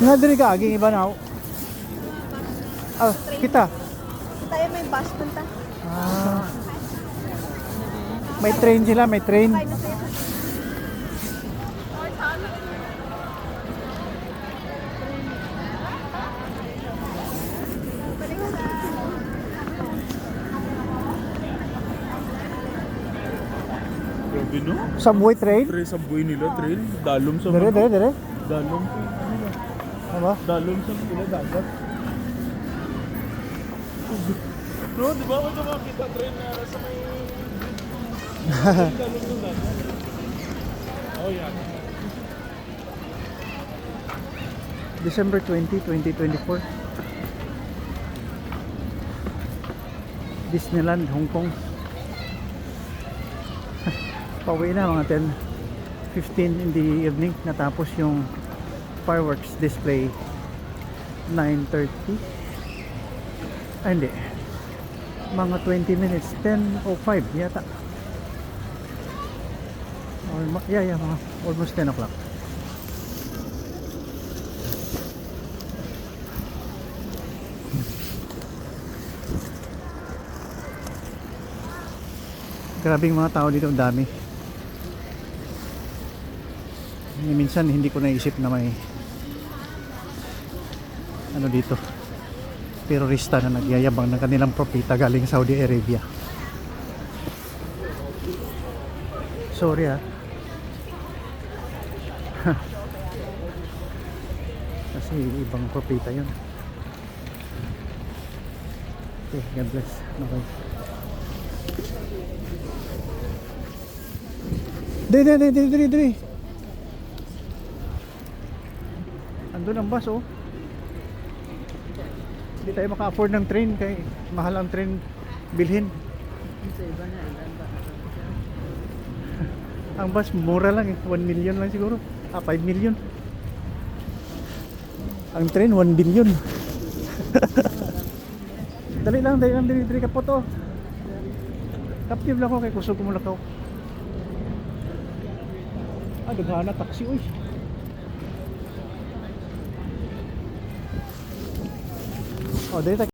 Nga diri ka aging iba na. Ah, kita. Tayo may bus punta. Ah. May train sila, may train. Grabe no? Subway train. Subway nila, train. Dalom sa Dire, dire, dire. Dalom. Ano ba? Dalom sa nila dagat. Bro, di ba ako makakita train na sa may... Dalom sa dagat. Oh, yan. December 20, 2024. Disneyland, Hong Kong. Pauwi na mga 10:15 in the evening. Natapos yung fireworks display 9:30. Ay hindi, mga 20 minutes, 10:05 yata. Yeah, mga almost 10 o'clock. Grabing mga tao dito, ang dami. Minsan hindi ko naisip na may ano dito, terorista na nagyayabang ng kanilang propita galing Saudi Arabia. Sorry kasi ibang propita yun. Okay, God bless. Okay. Diri. Andun ang bus oh. Hindi tayo maka-afford ng train kaya mahal ang train bilhin. Ang bus mura lang eh, 1 million lang siguro. 5 million. Ang train 1 billion. Dali lang, diri kapot oh. Captive lang ako kay kusog ko muna ko. Daghana taxi uy. Oh, dito